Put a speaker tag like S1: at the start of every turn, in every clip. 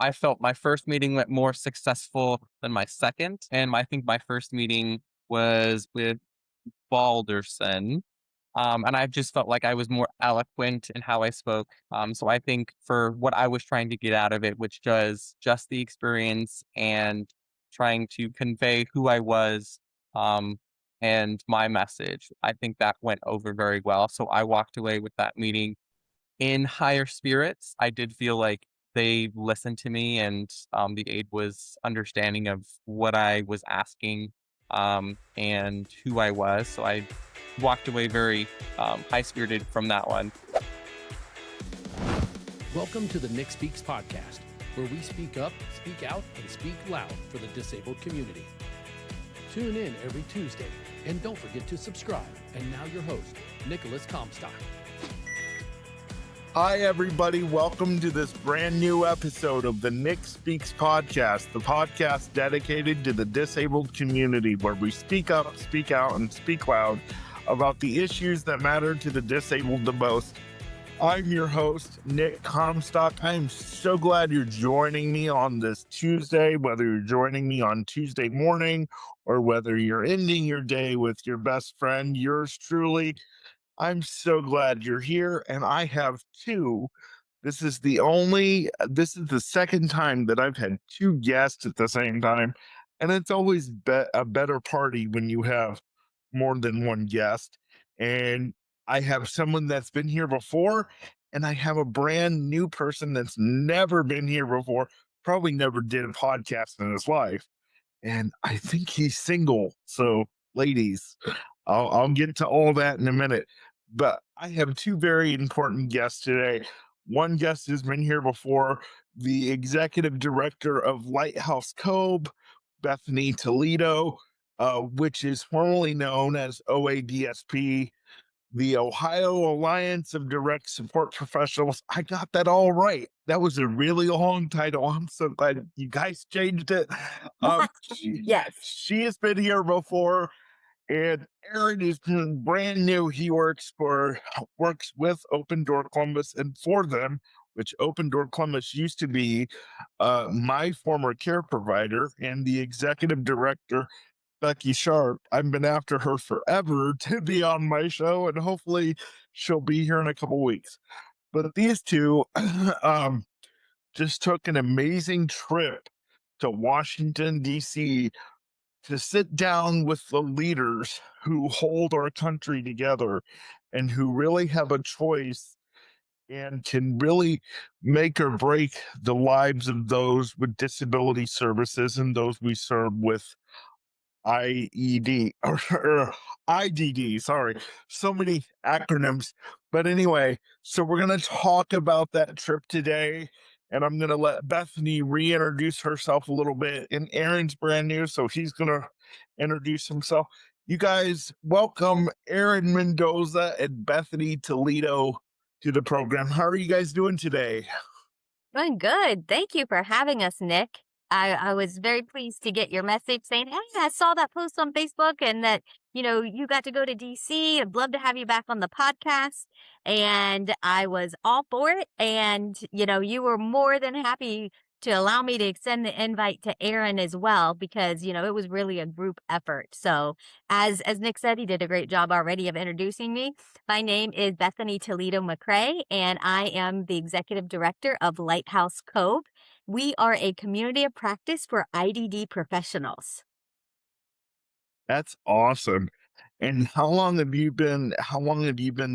S1: I felt my first meeting went more successful than my second, and I think my first meeting was with Balderson. And I just felt like I was more eloquent in how I spoke. So I think for what I was trying to get out of it, which was just the experience and trying to convey who I was, um, and my message, I think that went over very well. So I walked away with that meeting in higher spirits. I did feel like they listened to me and the aide was understanding of what I was asking, and who I was. So I walked away very high spirited from that one.
S2: Welcome to the Nick Speaks podcast, where we speak up, speak out, and speak loud for the disabled community. Tune in every Tuesday, and don't forget to subscribe. And now your host, Nicolas Comstock.
S3: Hi, everybody. Welcome to this brand new episode of the Nick Speaks podcast, the podcast dedicated to the disabled community, where we speak up, speak out, and speak loud about the issues that matter to the disabled the most. I'm your host, Nick Comstock. I am so glad you're joining me on this Tuesday, whether you're joining me on Tuesday morning or whether you're ending your day with your best friend, yours truly. I'm so glad you're here, and I have two. This is the second time that I've had two guests at the same time, and it's always a better party when you have more than one guest. And I have someone that's been here before, and I have a brand new person that's never been here before, probably never did a podcast in his life. And I think he's single. So, ladies, I'll get to all that in a minute. But I have two very important guests today. One guest has been here before, the executive director of Lighthouse COBE, Bethany Toledo, which is formerly known as OADSP, the Ohio Alliance of Direct Support Professionals. I got that all right. That was a really long title. I'm so glad you guys changed it.
S4: Yes.
S3: She has been here before, and Aaron is brand new. He works with Opendoor Columbus and for them, which Opendoor Columbus used to be my former care provider, and the executive director, Becky Sharp. I've been after her forever to be on my show, and hopefully she'll be here in a couple weeks. But these two just took an amazing trip to Washington, D.C. to sit down with the leaders who hold our country together and who really have a choice and can really make or break the lives of those with disability services and those we serve with IED or IDD. Sorry, so many acronyms. But anyway, so we're going to talk about that trip today. And I'm going to let Bethany reintroduce herself a little bit. And Aaron's brand new, so he's going to introduce himself. You guys, welcome Aaron Mendoza and Bethany Toledo to the program. How are you guys doing today?
S4: Doing good. Thank you for having us, Nick. I was very pleased to get your message saying, hey, I saw that post on Facebook and that, you got to go to DC. I'd love to have you back on the podcast. And I was all for it. And, you were more than happy to allow me to extend the invite to Aaron as well, because, it was really a group effort. So as Nick said, he did a great job already of introducing me. My name is Bethany Toledo McCrae, and I am the executive director of Lighthouse COBE. We are a community of practice for IDD professionals.
S3: That's awesome. And how long have you been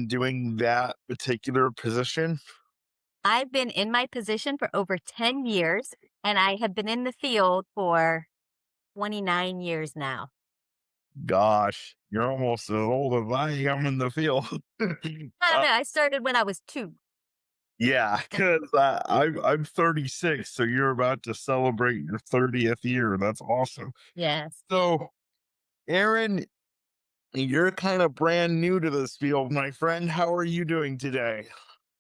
S3: doing that particular position?
S4: I've been in my position for over 10 years, and I have been in the field for 29 years now.
S3: Gosh, you're almost as old as I am in the field.
S4: I don't know. I started when I was 2.
S3: Yeah, because I'm 36, so you're about to celebrate your 30th year. That's awesome.
S4: Yes.
S3: So, Aaron, you're kind of brand new to this field, my friend. How are you doing today?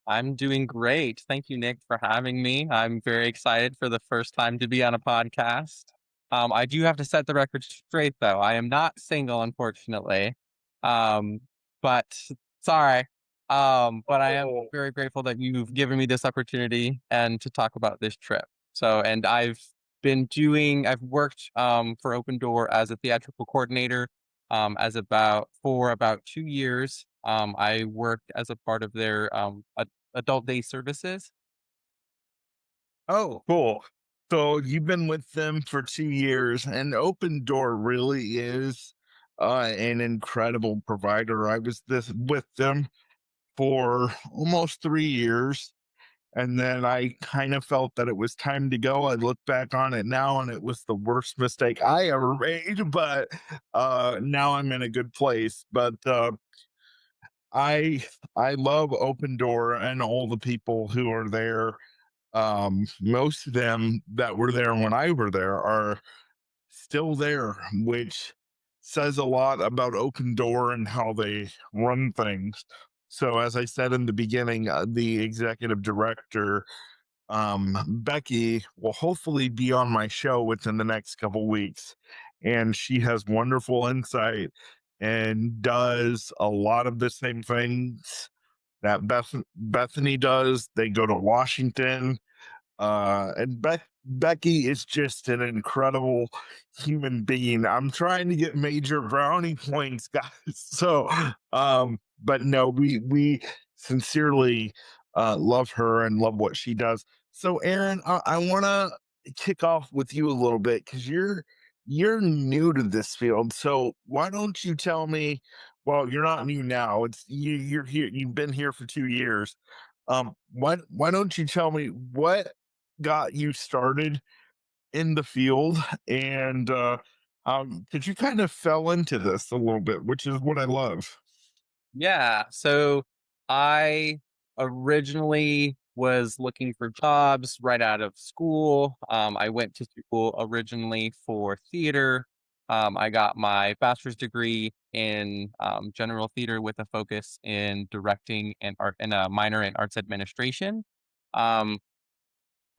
S1: I'm doing great. Thank you, Nick, for having me. I'm very excited for the first time to be on a podcast. I do have to set the record straight, though. I am not single, unfortunately. Um, but sorry. But I am
S3: Oh,
S1: very grateful that you've given me this opportunity and to talk about this trip. So, and I've worked for Opendoor as a theatrical coordinator for about 2 years. I worked as a part of their adult day services.
S3: Oh, cool. So you've been with them for 2 years, and Open Door really is an incredible provider. I was this with them for almost 3 years, and then I kind of felt that it was time to go. I look back on it now, and it was the worst mistake I ever made. But now I'm in a good place. But I I love Open Door and all the people who are there. Most of them that were there when I were there are still there, which says a lot about Open Door and how they run things. So, as I said in the beginning, the executive director, Becky, will hopefully be on my show within the next couple weeks. And she has wonderful insight and does a lot of the same things that Bethany does. They go to Washington, and Becky is just an incredible human being. I'm trying to get major brownie points, guys. So, but no, we sincerely love her and love what she does. So, Aaron, I want to kick off with you a little bit because you're new to this field. So, why don't you tell me? Well, you're not new now. You're here. You've been here for 2 years. Why don't you tell me what got you started in the field and because you kind of fell into this a little bit, which is what I love.
S1: Yeah. So I originally was looking for jobs right out of school. I went to school originally for theater. I got my bachelor's degree in general theater with a focus in directing and art and a minor in arts administration. Um,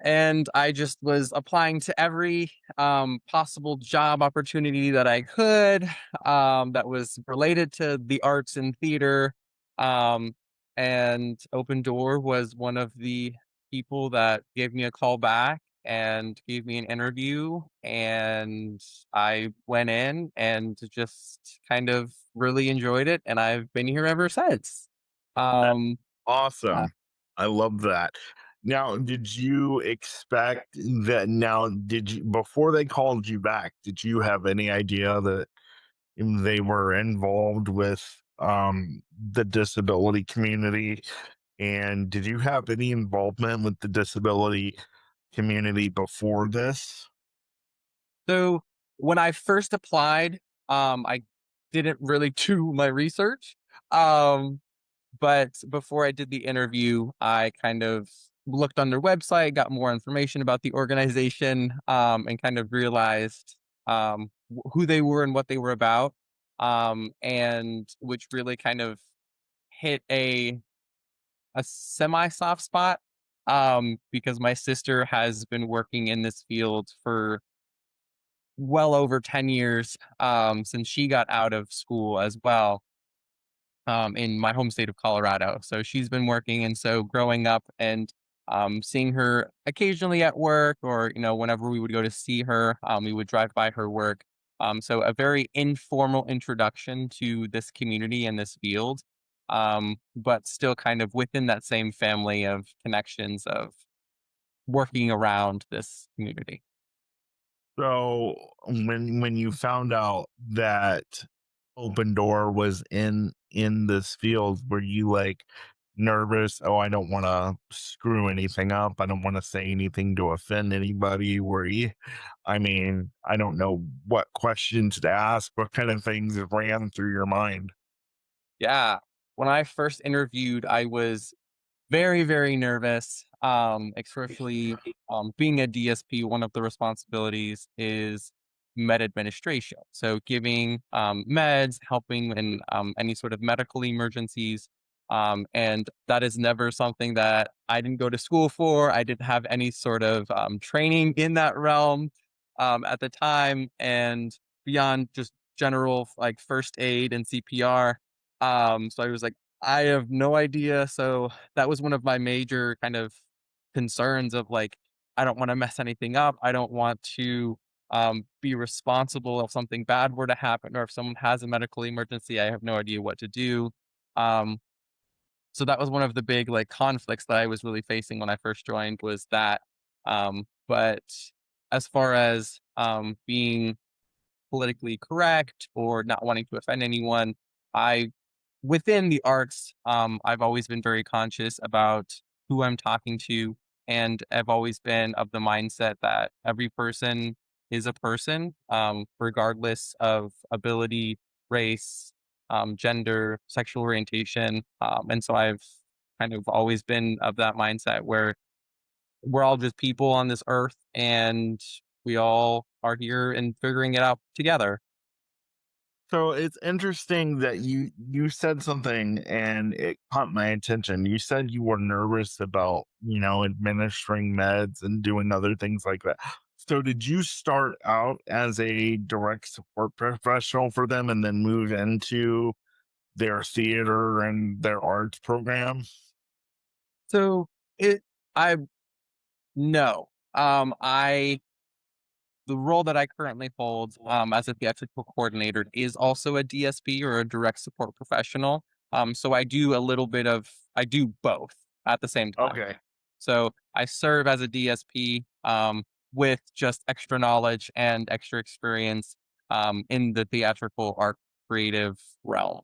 S1: and I just was applying to every possible job opportunity that I could that was related to the arts and theater. Um, and Open Door was one of the people that gave me a call back and gave me an interview. And I went in and just kind of really enjoyed it. And I've been here ever since. Um,
S3: Awesome. I love that. Now, did you expect that? Now, did you, before they called you back, did you have any idea that they were involved with the disability community? And did you have any involvement with the disability community before this?
S1: So when I first applied, I didn't really do my research. Um, but before I did the interview, I kind of looked on their website, got more information about the organization, and kind of realized who they were and what they were about. And which really kind of hit a semi soft spot because my sister has been working in this field for well over 10 years, since she got out of school as well, in my home state of Colorado. So she's been working, and so growing up and seeing her occasionally at work, or whenever we would go to see her, we would drive by her work. So a very informal introduction to this community and this field, but still kind of within that same family of connections of working around this community.
S3: So when you found out that Open Door was in this field, were you like nervous? Oh, I don't want to screw anything up. I don't want to say anything to offend anybody. Were you? I mean, I don't know what questions to ask. What kind of things ran through your mind?
S1: Yeah. When I first interviewed, I was very, very nervous, especially being a DSP. One of the responsibilities is med administration. So, giving meds, helping in any sort of medical emergencies. And that is never something that I didn't go to school for. I didn't have any sort of training in that realm at the time. And beyond just general like first aid and CPR. So I was like, I have no idea. So that was one of my major kind of concerns of like, I don't want to mess anything up. I don't want to be responsible if something bad were to happen or if someone has a medical emergency. I have no idea what to do. Um, so that was one of the big like conflicts that I was really facing when I first joined was that. But as far as being politically correct or not wanting to offend anyone, I within the arts, I've always been very conscious about who I'm talking to, and I've always been of the mindset that every person is a person, regardless of ability, race, gender, sexual orientation, and so I've kind of always been of that mindset where we're all just people on this earth, and we all are here and figuring it out together.
S3: So it's interesting that you said something and it caught my attention. You said you were nervous about, administering meds and doing other things like that. So did you start out as a direct support professional for them and then move into their theater and their arts program?
S1: So it, I no, I the role that I currently hold, as a theatrical coordinator is also a DSP or a direct support professional. So I do both at the same time.
S3: Okay.
S1: So I serve as a DSP, with just extra knowledge and extra experience, in the theatrical art creative realm.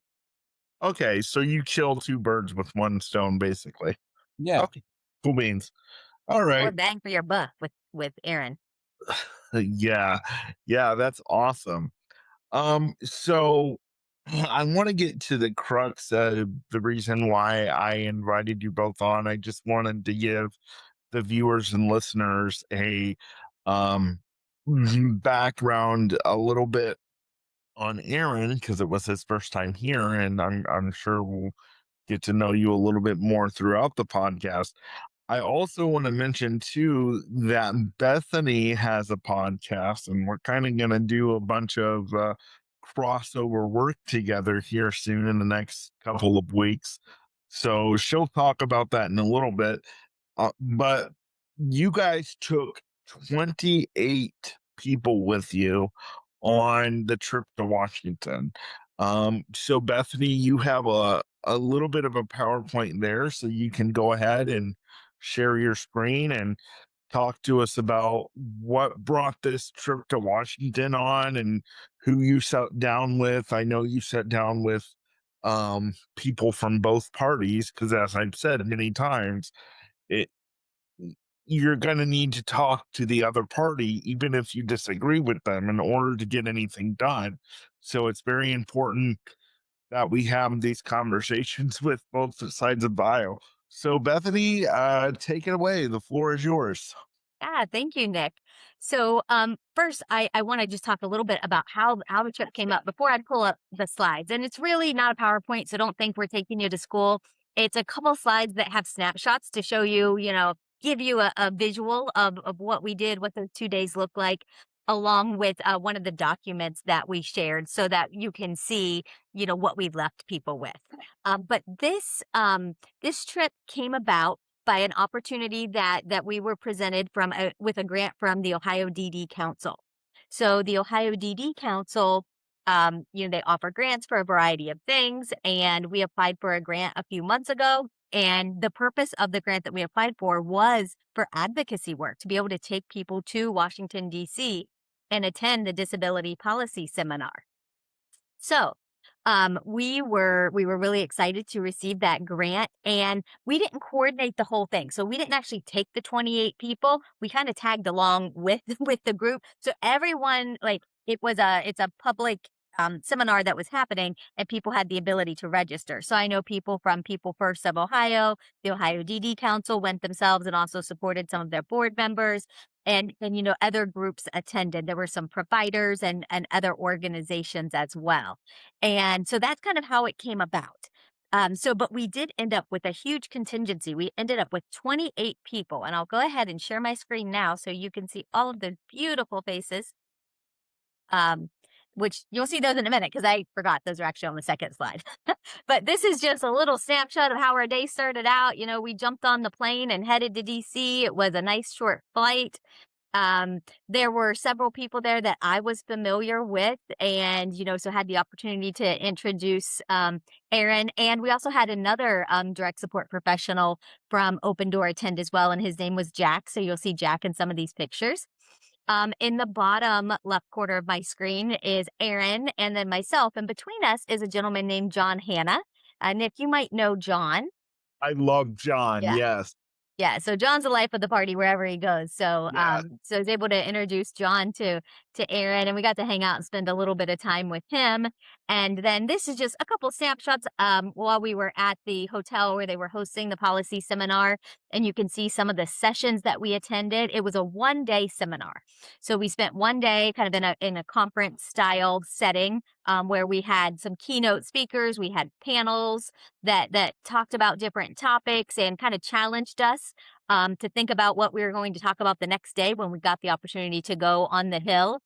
S3: Okay. So you kill two birds with one stone, basically.
S1: Yeah.
S3: Okay. Cool beans. All
S4: More
S3: right.
S4: bang for your buck with Aaron.
S3: Yeah. Yeah. That's awesome. So I want to get to the crux of the reason why I invited you both on. I just wanted to give the viewers and listeners a um background a little bit on Aaron because it was his first time here, and I'm sure we'll get to know you a little bit more throughout the podcast. I also want to mention too that Bethany has a podcast, and we're kind of going to do a bunch of crossover work together here soon in the next couple of weeks. So she'll talk about that in a little bit. But you guys took 28 people with you on the trip to Washington. So Bethany, you have a little bit of a PowerPoint there, so you can go ahead and share your screen and talk to us about what brought this trip to Washington on and who you sat down with. I know you sat down with people from both parties because, as I've said many times, it you're going to need to talk to the other party, even if you disagree with them, in order to get anything done. So it's very important that we have these conversations with both sides of the aisle. So, Bethany, take it away. The floor is yours.
S4: Yeah, thank you, Nick. So, first, I want to just talk a little bit about how the trip came up before I pull up the slides. And it's really not a PowerPoint, so don't think we're taking you to school. It's a couple slides that have snapshots to show you, give you a visual of what we did, what those 2 days look like, along with one of the documents that we shared, so that you can see, what we left people with. But this trip came about by an opportunity that we were presented with a grant from the Ohio DD Council. So the Ohio DD Council, they offer grants for a variety of things, and we applied for a grant a few months ago. And the purpose of the grant that we applied for was for advocacy work, to be able to take people to Washington, D.C. and attend the disability policy seminar. So, we were really excited to receive that grant, and we didn't coordinate the whole thing. So we didn't actually take the 28 people. We kind of tagged along with with the group. So everyone, like, it's a public seminar that was happening, and people had the ability to register. So I know people from People First of Ohio, the Ohio DD Council went themselves and also supported some of their board members. And other groups attended. There were some providers and other organizations as well. And so that's kind of how it came about. But we did end up with a huge contingency. We ended up with 28 people, and I'll go ahead and share my screen now so you can see all of the beautiful faces. Um, which you'll see those in a minute because I forgot those are actually on the second slide. But this is just a little snapshot of how our day started out. We jumped on the plane and headed to DC. It was a nice short flight. Um, there were several people there that I was familiar with, and so had the opportunity to introduce Aaron. And we also had another direct support professional from Opendoor attend as well, and his name was Jack. So you'll see Jack in some of these pictures. In the bottom left corner of my screen is Aaron, and then myself. And between us is a gentleman named John Hanna. Nick, you might know John.
S3: I love John.
S4: Yeah.
S3: Yes.
S4: Yeah, so John's the life of the party wherever he goes. So,
S3: Yes.
S4: so I was able to introduce John to Aaron, and we got to hang out and spend a little bit of time with him. And then this is just a couple snapshots while we were at the hotel where they were hosting the policy seminar, and you can see some of the sessions that we attended. It was a one-day seminar, so we spent one day kind of in a conference style setting where we had some keynote speakers, we had panels that talked about different topics and kind of challenged us to think about what we were going to talk about the next day when we got the opportunity to go on the Hill.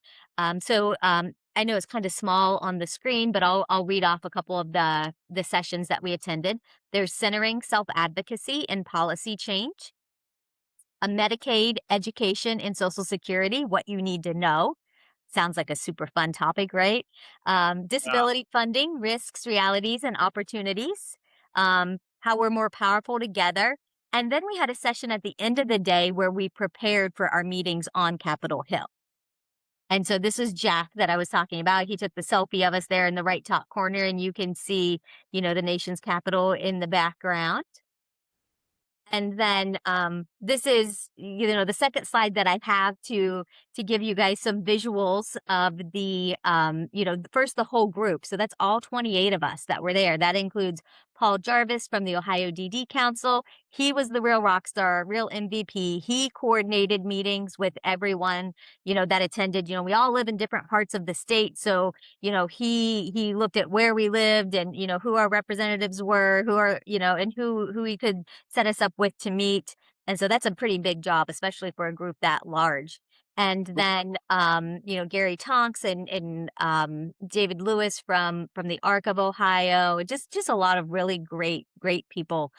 S4: I know it's kind of small on the screen, but I'll read off a couple of the sessions that we attended. There's centering self-advocacy and policy change, a Medicaid, education, and Social Security, what you need to know. Sounds like a super fun topic, right? Disability funding, risks, realities, and opportunities. How we're more powerful together. And then we had a session at the end of the day where we prepared for our meetings on Capitol Hill. And so this is Jack that I was talking about. He took the selfie of us there in the right top corner, and you can see, the nation's capital in the background. And then this is, the second slide that I have to give you guys some visuals of the, first the whole group. So that's all 28 of us that were there. That includes Paul Jarvis from the Ohio DD Council. He was the real rock star, real MVP. He coordinated meetings with everyone, that attended. We all live in different parts of the state. So, he looked at where we lived and, who our representatives were, who are, and who he could set us up with to meet. And so that's a pretty big job, especially for a group that large. And then, Gary Tonks and David Lewis from the Arc of Ohio, just a lot of really great people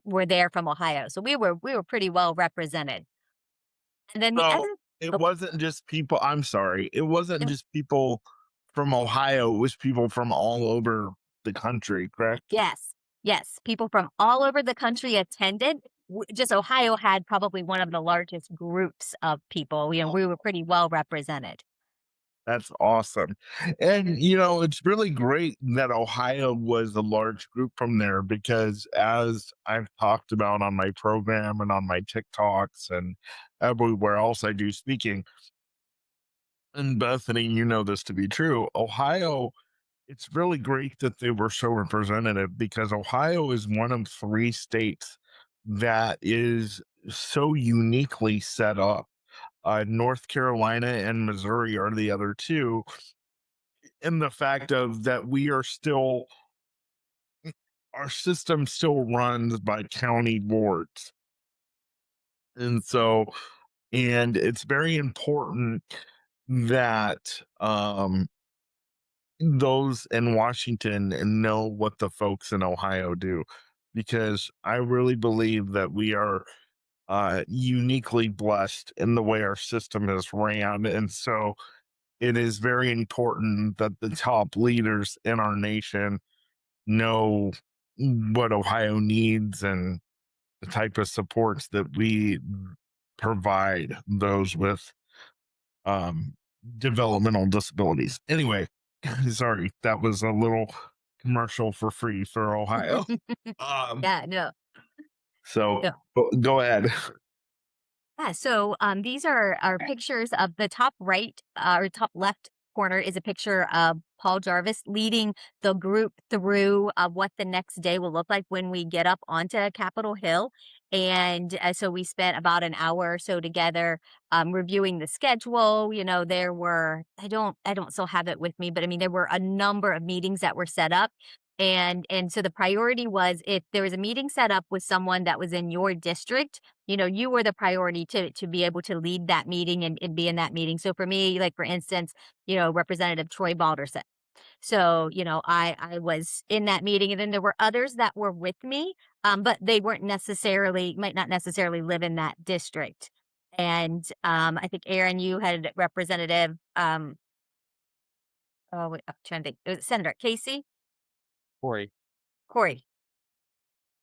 S4: were there from Ohio. So we were pretty well represented. And then the
S3: So
S4: other,
S3: it
S4: oh,
S3: wasn't just people. I'm sorry. It wasn't just people from Ohio. It was people from all over the country, correct?
S4: yes, people from all over the country attended. Just Ohio had probably one of the largest groups of people. We were pretty well represented.
S3: That's awesome. And, it's really great that Ohio was a large group from there because, as I've talked about on my program and on my TikToks and everywhere else I do speaking, and Bethany, you know this to be true, Ohio, it's really great that they were so representative because Ohio is one of three states that is so uniquely set up. North Carolina and Missouri are the other two, in the fact of that we are still our system still runs by county boards. And so, and it's very important that those in Washington know what the folks in Ohio do, because I really believe that we are uniquely blessed in the way our system is ran. And so it is very important that the top leaders in our nation know what Ohio needs and the type of supports that we provide those with um, developmental disabilities. Anyway, sorry, that was a little commercial for free for Ohio. Um,
S4: Yeah, no.
S3: so go ahead.
S4: Yeah, so these are pictures of the top right or top left corner is a picture of Paul Jarvis leading the group through what the next day will look like when we get up onto Capitol Hill. And so we spent about an hour or so together reviewing the schedule. There were I don't still have it with me, but I mean there were a number of meetings that were set up. And so the priority was if there was a meeting set up with someone that was in your district, you were the priority to be able to lead that meeting and be in that meeting. So for me, like for instance, Representative Troy Balderson. So, I was in that meeting, and then there were others that were with me, but they might not necessarily live in that district. And I think Aaron, you had Representative, oh, wait, I'm trying to think, it was Senator Casey,
S1: Corey.
S4: Corey.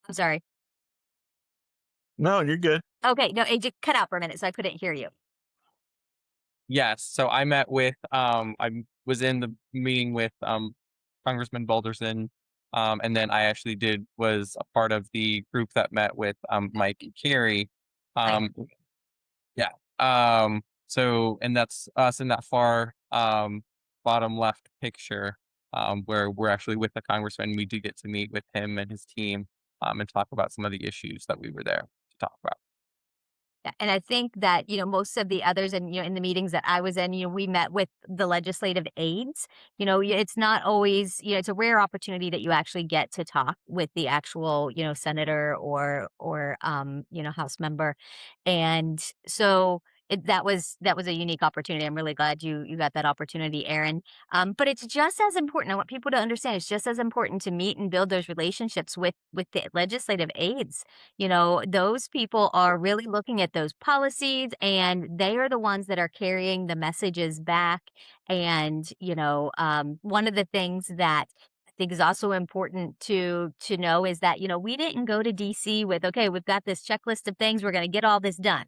S4: I'm sorry.
S3: No, you're good.
S4: Okay, no, it just cut out for a minute, so I couldn't hear you.
S1: Yes. So I met with I was in the meeting with Congressman Balderson. And then I actually was a part of the group that met with Mike Carey.
S4: Like,
S1: Um yeah. So and that's us in that far bottom left picture where we're actually with the congressman. We do get to meet with him and his team and talk about some of the issues that we were there to talk about.
S4: yeah, and I think that, most of the others and, in the meetings that I was in, we met with the legislative aides. It's not always, it's a rare opportunity that you actually get to talk with the actual, senator or House member. And so that was a unique opportunity. I'm really glad you got that opportunity, Aaron. But it's just as important. I want people to understand it's just as important to meet and build those relationships with the legislative aides. Those people are really looking at those policies, and they are the ones that are carrying the messages back. And, one of the things that I think is also important to know is that, we didn't go to DC with, okay, we've got this checklist of things, we're going to get all this done.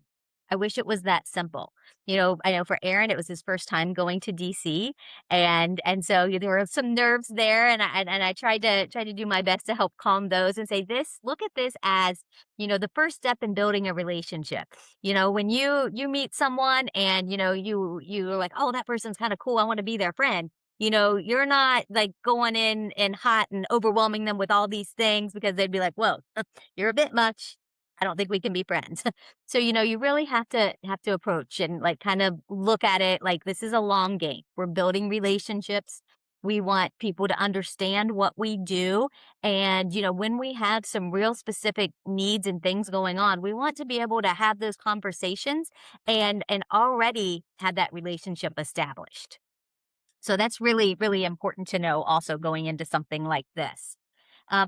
S4: I wish it was that simple. I know for Aaron, it was his first time going to DC, and so there were some nerves there, and I tried to do my best to help calm those and say, look at this as the first step in building a relationship. When you meet someone and you're like, oh, that person's kind of cool, I want to be their friend. You're not like going in and hot and overwhelming them with all these things because they'd be like, whoa, you're a bit much. I don't think we can be friends. So, you really have to approach and like kind of look at it like this is a long game. We're building relationships. We want people to understand what we do. And, when we have some real specific needs and things going on, we want to be able to have those conversations and already have that relationship established. So that's really, really important to know also going into something like this.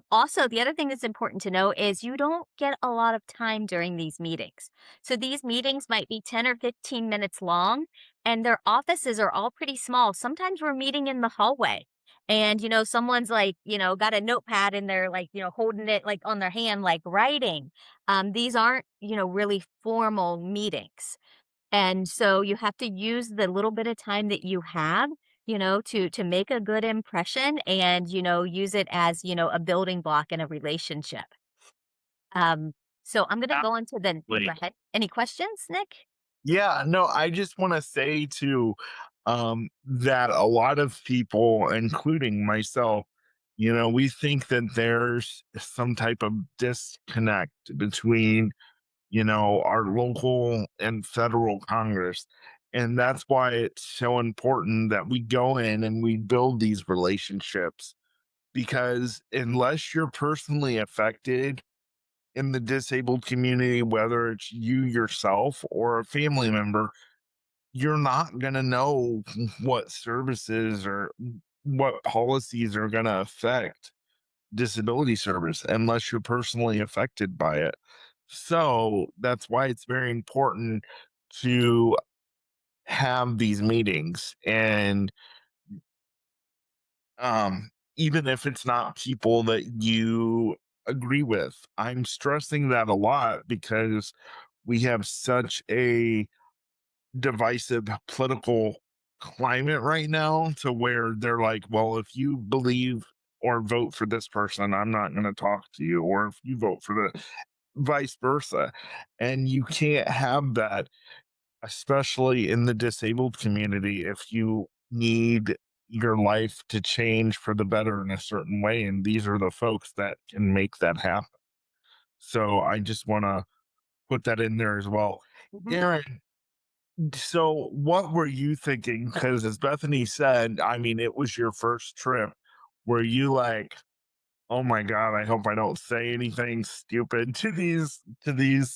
S4: Also, the other thing that's important to know is you don't get a lot of time during these meetings. So these meetings might be 10 or 15 minutes long, and their offices are all pretty small. Sometimes we're meeting in the hallway. And, someone's like, got a notepad and they're like, holding it like on their hand, like writing. These aren't, really formal meetings. And so you have to use the little bit of time that you have, to make a good impression and, use it as, a building block in a relationship. Um, so I'm gonna go into the go
S3: Absolutely.
S4: ahead. Any questions, Nick?
S3: Yeah, no, I just want to say too that a lot of people, including myself, we think that there's some type of disconnect between, our local and federal Congress. And that's why it's so important that we go in and we build these relationships because unless you're personally affected in the disabled community, whether it's you yourself or a family member, you're not going to know what services or what policies are going to affect disability service unless you're personally affected by it. So that's why it's very important to have these meetings. And even if it's not people that you agree with, I'm stressing that a lot because we have such a divisive political climate right now to where they're like, well, if you believe or vote for this person, I'm not going to talk to you. Or if you vote for the vice versa. And you can't have that, especially in the disabled community, if you need your life to change for the better in a certain way. And these are the folks that can make that happen. So I just want to put that in there as well.
S4: Mhm.
S3: Aaron, so what were you thinking? Because as Bethany said, I mean, it was your first trip. Were you like, Oh my god, I hope I don't say anything stupid to these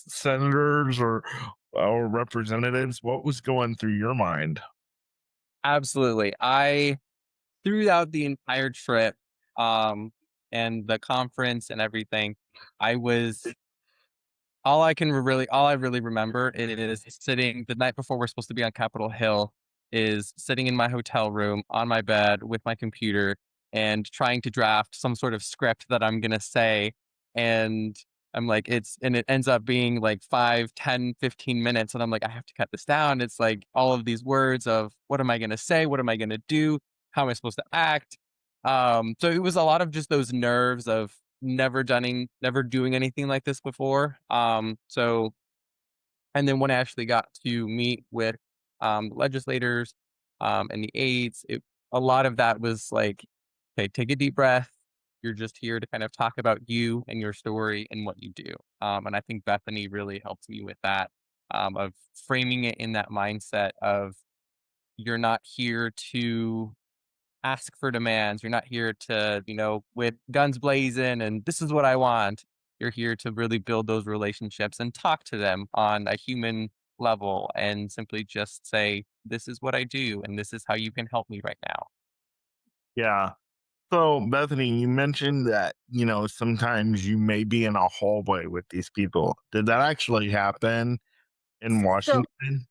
S3: senators or representatives. What was going through your mind?
S1: Absolutely. I throughout the entire trip, um, and the conference and everything, I was all I really remember it is sitting the night before we're supposed to be on Capitol Hill, is sitting in my hotel room on my bed with my computer and trying to draft some sort of script that I'm gonna say, and it ends up being like 5, 10, 15 minutes, and I'm like, "I have to cut this down." It's like all of these words of, "What am I gonna say? What am I gonna do? How am I supposed to act?" So it was a lot of just those nerves of never doing anything like this before. And then when I actually got to meet with legislators and the aides, a lot of that was like, okay, take a deep breath. You're just here to kind of talk about you and your story and what you do. And I think Bethany really helped me with that, of framing it in that mindset of you're not here to ask for demands. You're not here to, with guns blazing and this is what I want. You're here to really build those relationships and talk to them on a human level and simply just say, this is what I do and this is how you can help me right now.
S3: Yeah. So, Bethany, you mentioned that, sometimes you may be in a hallway with these people. Did that actually happen in
S4: So
S3: Washington?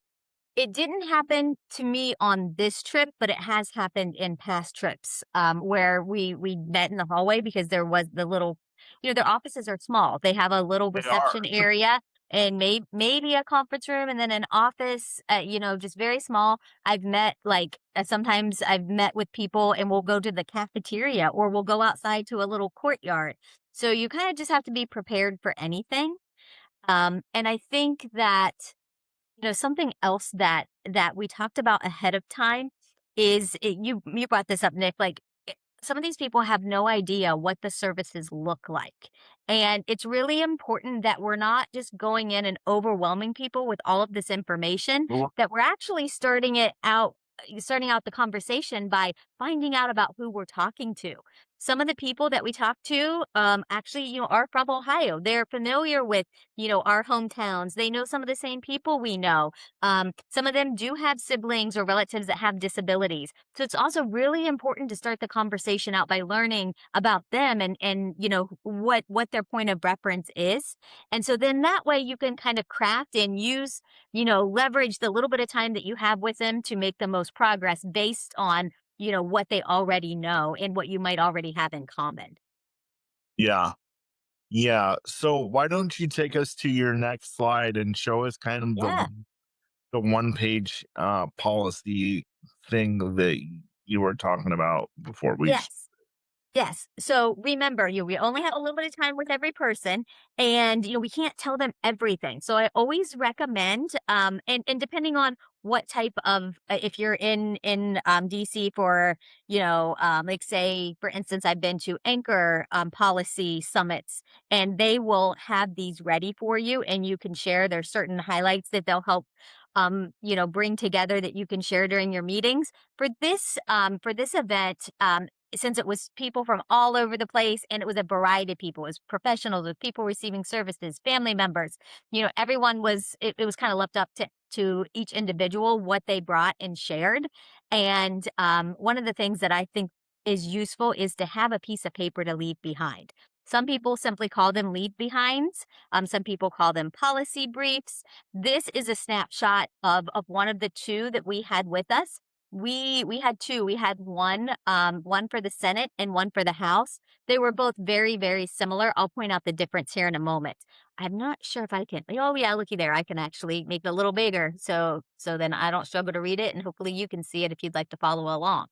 S4: it didn't happen to me on this trip, but it has happened in past trips, where we met in the hallway because there was the little, their offices are small. They have a little
S3: They are.
S4: reception area and maybe a conference room and then an office, just very small. I've met sometimes I've met with people and we'll go to the cafeteria or we'll go outside to a little courtyard. So you kind of just have to be prepared for anything. And I think that something else that we talked about ahead of time is you brought this up, Nick, some of these people have no idea what the services look like. And it's really important that we're not just going in and overwhelming people with all of this information,
S3: Well,
S4: that we're actually starting out the conversation by finding out about who we're talking to. Some of the people that we talk to, actually, are from Ohio. They're familiar with, our hometowns. They know some of the same people we know. Some of them do have siblings or relatives that have disabilities. So it's also really important to start the conversation out by learning about them and what their point of reference is. And so then that way you can kind of craft and use, leverage the little bit of time that you have with them to make the most progress based on, what they already know and what you might already have in common.
S3: yeah. Yeah. So why don't you take us to your next slide and show us kind of
S4: Yeah.
S3: the one page policy thing that you were talking about before
S4: Yes. Yes. So remember, we only have a little bit of time with every person, and we can't tell them everything. So I always recommend, and depending on what type of, if you're in DC for, like say for instance, I've been to Anchor policy summits, and they will have these ready for you, and you can share. There's certain highlights that they'll help. Bring together that you can share during your meetings for this event. Since it was people from all over the place and it was a variety of people, it was professionals, with people receiving services, family members, everyone it was kind of left up to each individual what they brought and shared. And one of the things that I think is useful is to have a piece of paper to leave behind. Some people simply call them leave behinds. Some people call them policy briefs. This is a snapshot of one of the two that we had with us. We had two. We had one for the Senate and one for the House. They were both very, very similar. I'll point out the difference here in a moment. I'm not sure if I can. Oh yeah, looky there. I can actually make it a little bigger, so then I don't struggle to read it, and hopefully you can see it if you'd like to follow along.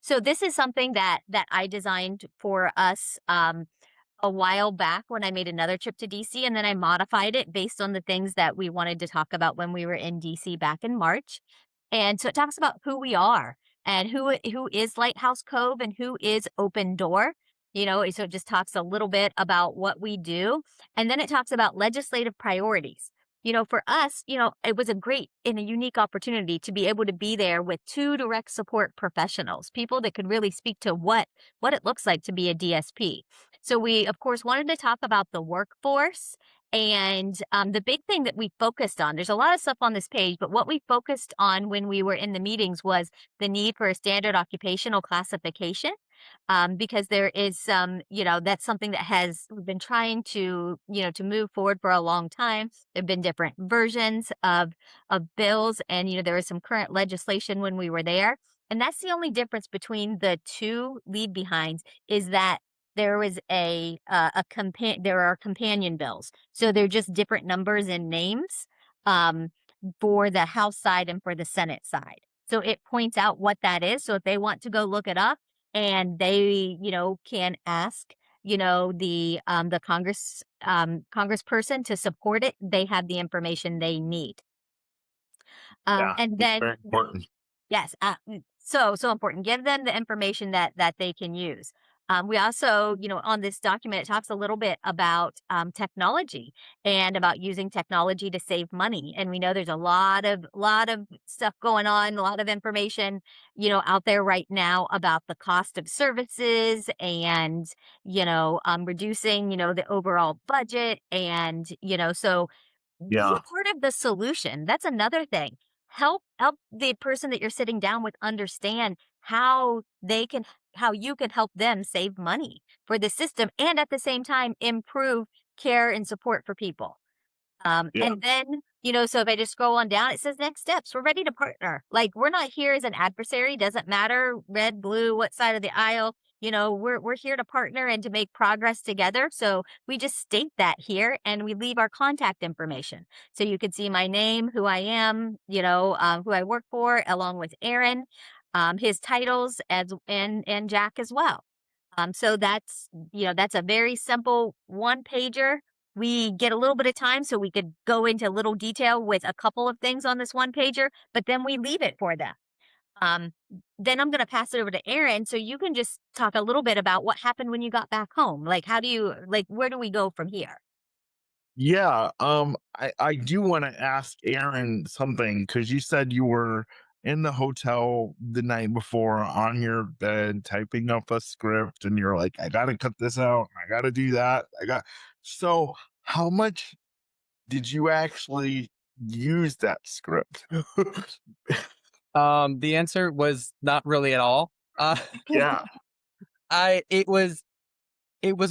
S4: So this is something that I designed for us a while back when I made another trip to DC, and then I modified it based on the things that we wanted to talk about when we were in DC back in March. And so it talks about who we are and who is Lighthouse Cove and who is Opendoor. So it just talks a little bit about what we do. And then it talks about legislative priorities. For us, it was a great and a unique opportunity to be able to be there with two direct support professionals, people that could really speak to what it looks like to be a DSP. So we, of course, wanted to talk about the workforce. And the big thing that we focused on, there's a lot of stuff on this page, but what we focused on when we were in the meetings was the need for a standard occupational classification. Because there is some, that's something that has we've been trying to, to move forward for a long time. There've been different versions of bills, and there was some current legislation when we were there. And that's the only difference between the two leave behinds is that there was there are companion bills. So they're just different numbers and names um, for the House side and for the Senate side. So it points out what that is. So if they want to go look it up and they, can ask, the congressperson to support it, they have the information they need.
S3: Yeah,
S4: And
S3: it's
S4: then
S3: very important.
S4: Yes, so important. Give them the information that they can use. We also, on this document, it talks a little bit about technology and about using technology to save money. And we know there's a lot of stuff going on, a lot of information, out there right now about the cost of services and reducing, the overall budget, and so be
S3: Yeah.
S4: a part of the solution. That's another thing. Help the person that you're sitting down with understand how you can help them save money for the system and at the same time improve care and support for people.
S3: Yeah.
S4: And then, so if I just scroll on down, it says next steps. We're ready to partner. Like, we're not here as an adversary. Doesn't matter red, blue, what side of the aisle. We're here to partner and to make progress together. So we just state that here, and we leave our contact information. So you can see my name, who I am, who I work for, along with Aaron, his titles, and Jack as well. So that's a very simple one pager. We get a little bit of time so we could go into little detail with a couple of things on this one pager, but then we leave it for them. Um, then I'm going to pass it over to Aaron so you can just talk a little bit about what happened when you got back home. Like, where do we go from here?
S3: Yeah, I do want to ask Aaron something because you said you were in the hotel the night before on your bed typing up a script, and you're like, I gotta cut this out, I gotta do that. So how much did you actually use that script?
S1: The answer was not really at all. Uh,
S3: Yeah,
S1: I it was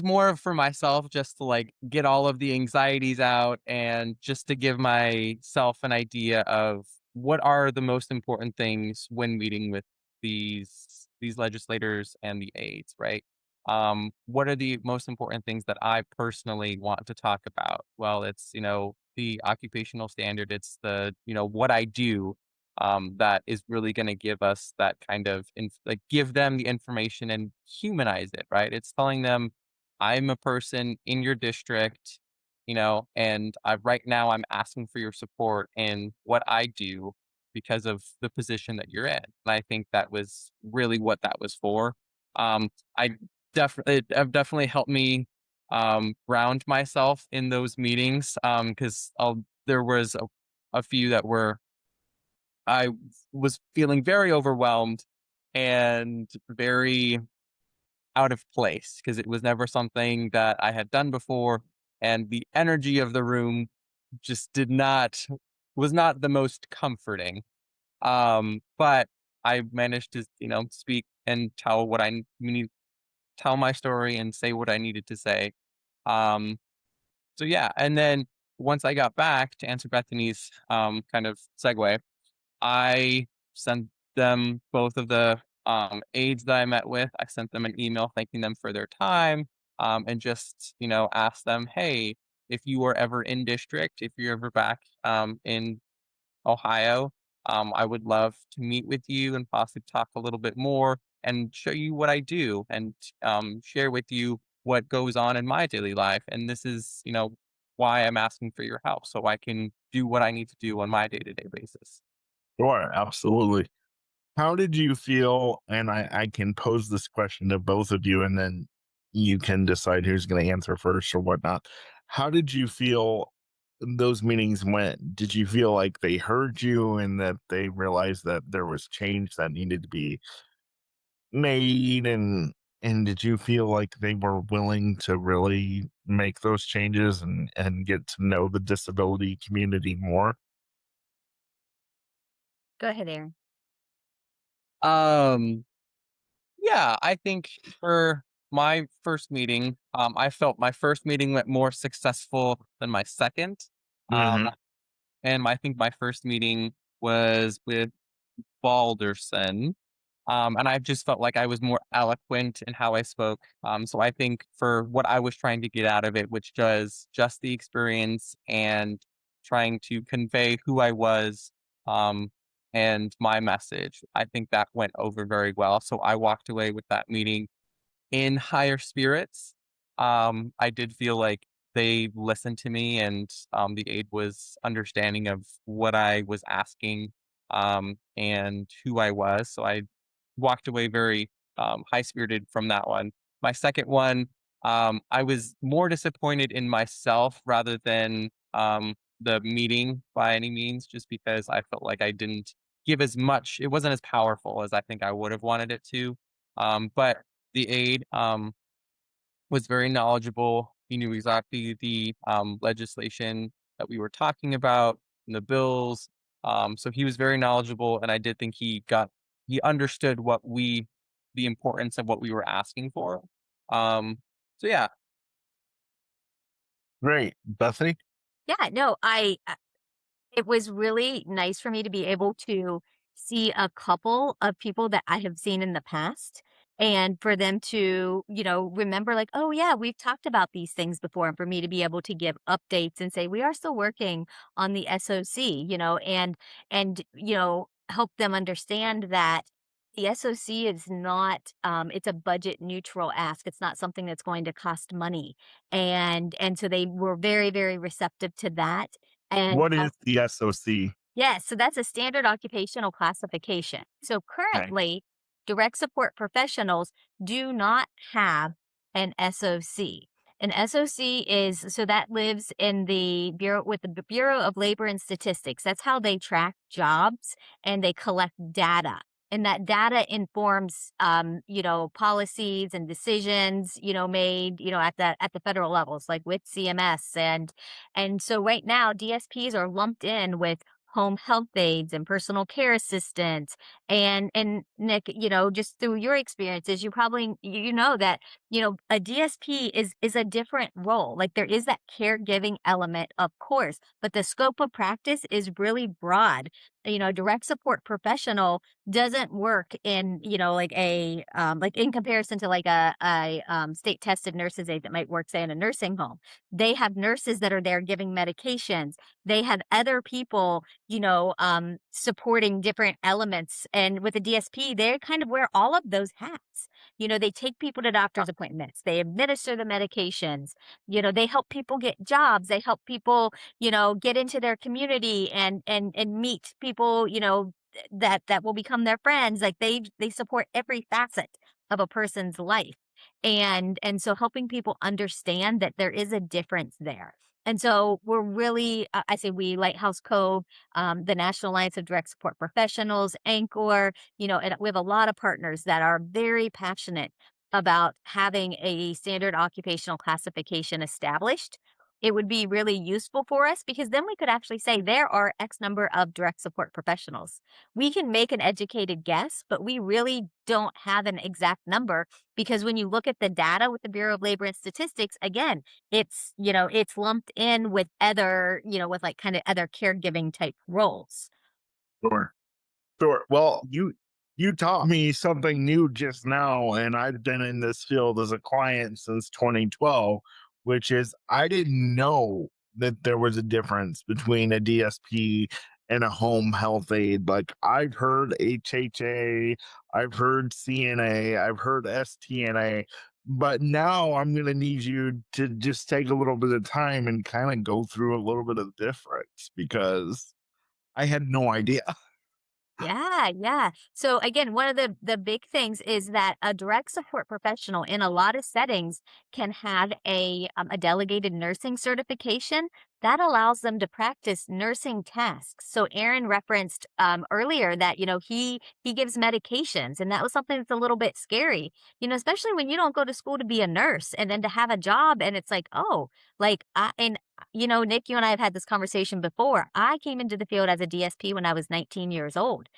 S1: more for myself just to like get all of the anxieties out and just to give myself an idea of what are the most important things when meeting with these legislators and the aides, right? What are the most important things that I personally want to talk about? Well, it's, the occupational standard, it's the, what I do that is really going to give us that kind of like give them the information and humanize it, right? It's telling them I'm a person in your district, and right now I'm asking for your support in what I do because of the position that you're in. And I think that was really what that was for. I definitely have definitely helped me ground myself in those meetings because there was a few that were I was feeling very overwhelmed and very out of place because it was never something that I had done before, and the energy of the room just did not was not the most comforting. But I managed to, speak and tell what I need, tell my story and say what I needed to say. Um, so yeah, and then once I got back to answer Bethany's kind of segue, I sent them both of the aides that I met with. I sent them an email thanking them for their time, and just asked them, hey, if you are ever in district, if you're ever back in Ohio, I would love to meet with you and possibly talk a little bit more and show you what I do and share with you what goes on in my daily life. And this is, why I'm asking for your help so I can do what I need to do on my day to day basis.
S3: sure, absolutely. How did you feel? And I can pose this question to both of you, and then you can decide who's going to answer first or whatnot. How did you feel those meetings went? Did you feel like they heard you and that they realized that there was change that needed to be made? And did you feel like they were willing to really make those changes and get to know the disability community more?
S4: Go ahead, Aaron.
S1: Um, yeah, I think for my first meeting, I felt my first meeting went more successful than my second. Um,
S3: Hmm.
S1: and I think my first meeting was with Balderson. And I just felt like I was more eloquent in how I spoke. So I think for what I was trying to get out of it, which was just the experience and trying to convey who I was, um, and my message, I think that went over very well. So I walked away with that meeting in higher spirits. I did feel like they listened to me and, the aide was understanding of what I was asking, and who I was. So I walked away very, high spirited from that one. My second one, I was more disappointed in myself rather than, the meeting by any means, just because I felt like I didn't give as much. It wasn't as powerful as I think I would have wanted it to. But the aide, was very knowledgeable. He knew exactly the, legislation that we were talking about and the bills. So he was very knowledgeable, and I did think he understood the importance of what we were asking for. So yeah.
S3: Great. Bethany?
S4: Yeah, no, it was really nice for me to be able to see a couple of people that I have seen in the past and for them to, remember like, "Oh, yeah, we've talked about these things before," and for me to be able to give updates and say, "We are still working on the SOC," and help them understand that the SOC is not, it's a budget neutral ask. It's not something that's going to cost money. And so they were very, very receptive to that. And
S3: What is the SOC?
S4: yes, so that's a standard occupational classification. So
S3: Okay.
S4: currently, direct support professionals do not have an SOC. An SOC is so that lives in the Bureau with the Bureau of Labor and Statistics. That's how they track jobs and they collect data. And that data informs, policies and decisions, made, at the federal levels, like with CMS and so right now, DSPs are lumped in with home health aides and personal care assistants. And Nick, just through your experiences, you probably you know that, a DSP is a different role. Like there is that caregiving element, of course, but the scope of practice is really broad. Direct support professional doesn't work in, like in comparison to like a state tested nurses aide that might work, say, in a nursing home. They have nurses that are there giving medications. They have other people, supporting different elements. And with a DSP, they kind of wear all of those hats. They take people to doctor's appointments, they administer the medications, they help people get jobs, they help people, get into their community and meet people, that will become their friends. Like they support every facet of a person's life. And so helping people understand that there is a difference there. And so we're really, I say we, Lighthouse COBE, the National Alliance of Direct Support Professionals, Anchor, and we have a lot of partners that are very passionate about having a standard occupational classification established. It would be really useful for us because then we could actually say there are X number of direct support professionals. We can make an educated guess, but we really don't have an exact number because when you look at the data with the Bureau of Labor and Statistics, again, it's lumped in with other, with like kind of other caregiving type roles.
S3: Sure. Sure. Well, you taught me something new just now, and I've been in this field as a client since 2012, which is I didn't know that there was a difference between a DSP and a home health aide. Like I've heard HHA, I've heard CNA, I've heard STNA, but now I'm going to need you to just take a little bit of time and kind of go through a little bit of difference because I had no idea.
S4: Yeah, yeah. So again, one of the big things is that a direct support professional in a lot of settings can have a delegated nursing certification, that allows them to practice nursing tasks. So Aaron referenced earlier that, he gives medications, and that was something that's a little bit scary, especially when you don't go to school to be a nurse and then to have a job. And it's like, oh, Nick, you and I have had this conversation before. I came into the field as a DSP when I was 19 years old.